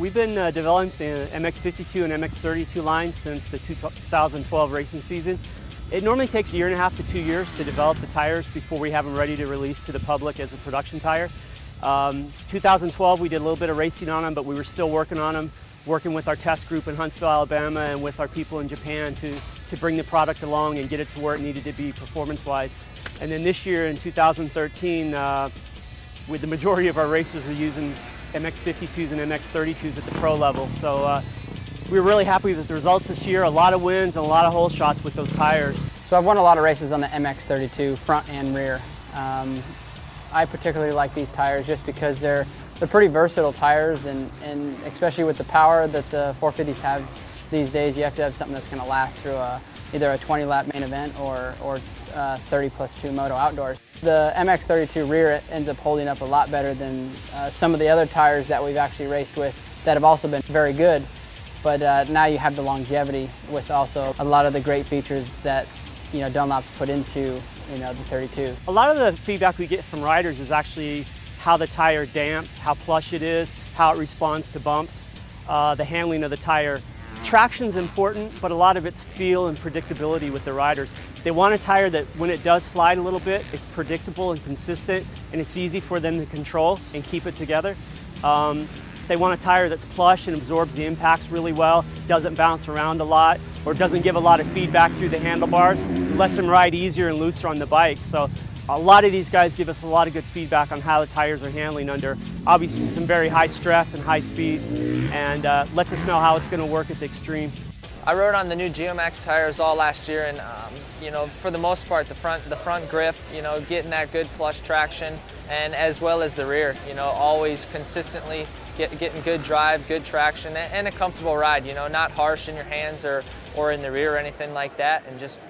We've been developing the MX52 and MX32 lines since the 2012 racing season. It normally takes 1.5 to 2 years to develop the tires before we have them ready to release to the public as a production tire. 2012 we did a little bit of racing on them, but we were still working on them, working with our test group in Huntsville, Alabama, and with our people in Japan to bring the product along and get it to where it needed to be performance-wise. And then this year in 2013, with the majority of our racers were using MX52s and MX32s at the pro level. So we were really happy with the results this year. A lot of wins and a lot of hole shots with those tires. So I've won a lot of races on the MX32, front and rear. I particularly like these tires just because they're pretty versatile tires, and especially with the power that the 450s have these days, you have to have something that's going to last through either a 20-lap main event or 30+2 moto outdoors. The MX32 rear ends up holding up a lot better than some of the other tires that we've actually raced with that have also been very good. But now you have the longevity with also a lot of the great features that Dunlop's put into the 32. A lot of the feedback we get from riders is actually how the tire damps, how plush it is, how it responds to bumps, the handling of the tire. Traction's important, but a lot of it's feel and predictability with the riders. They want a tire that when it does slide a little bit, it's predictable and consistent, and it's easy for them to control and keep it together. They want a tire that's plush and absorbs the impacts really well, doesn't bounce around a lot, or doesn't give a lot of feedback through the handlebars, lets them ride easier and looser on the bike. So a lot of these guys give us a lot of good feedback on how the tires are handling under obviously some very high stress and high speeds, and lets us know how it's going to work at the extreme. I rode on the new Geomax tires all last year, and for the most part, the front grip, getting that good plush traction, and as well as the rear, always consistently getting good drive, good traction, and a comfortable ride. Not harsh in your hands or in the rear or anything like that, and just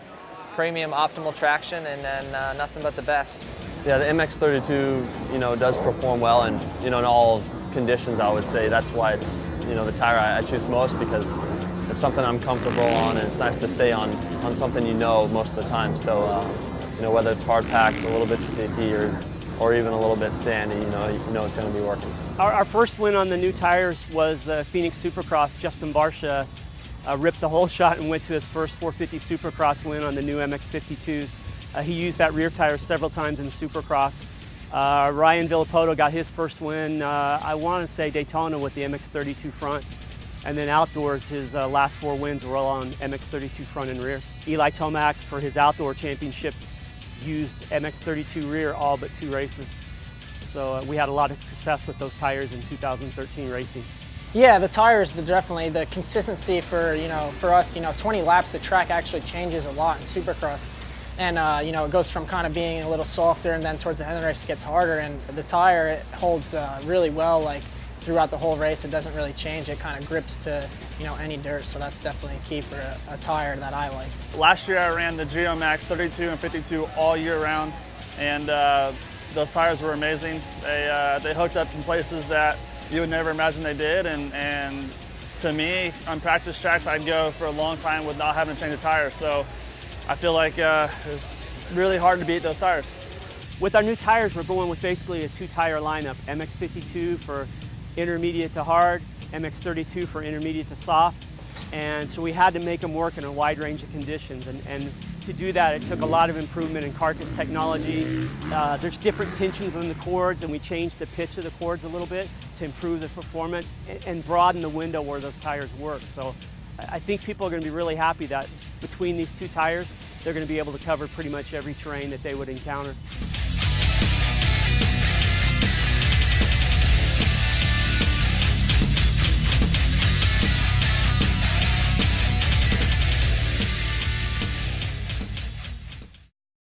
premium optimal traction, and then nothing but the best. Yeah, the MX32, does perform well, and in all conditions, I would say that's why it's the tire I choose most, because it's something I'm comfortable on, and it's nice to stay on something most of the time. So whether it's hard packed, a little bit sticky, or even a little bit sandy, you know it's going to be working. Our first win on the new tires was the Phoenix Supercross. Justin Barsha ripped the whole shot and went to his first 450 Supercross win on the new MX52s. He used that rear tire several times in Supercross. Ryan Villapoto got his first win, I want to say Daytona, with the MX32 front. And then outdoors, his last 4 wins were all on MX32 front and rear. Eli Tomac, for his outdoor championship, used MX32 rear all but 2 races. So we had a lot of success with those tires in 2013 racing. Yeah, the tires, definitely the consistency for us, 20 laps, the track actually changes a lot in Supercross. And it goes from kind of being a little softer, and then towards the end of the race it gets harder, and the tire, it holds really well, like throughout the whole race. It doesn't really change. It kind of grips to any dirt, so that's definitely key for a tire that I like. Last year I ran the Geomax 32 and 52 all year round, and those tires were amazing. They hooked up in places that you would never imagine they did, and to me, on practice tracks, I'd go for a long time with not having to change a tire. So I feel like it's really hard to beat those tires. With our new tires, we're going with basically a 2-tire lineup: MX52 for intermediate to hard, MX32 for intermediate to soft. And so we had to make them work in a wide range of conditions. And to do that, it took a lot of improvement in carcass technology. There's different tensions on the cords, and we changed the pitch of the cords a little bit to improve the performance and broaden the window where those tires work. So I think people are going to be really happy that between these 2 tires, they're going to be able to cover pretty much every terrain that they would encounter.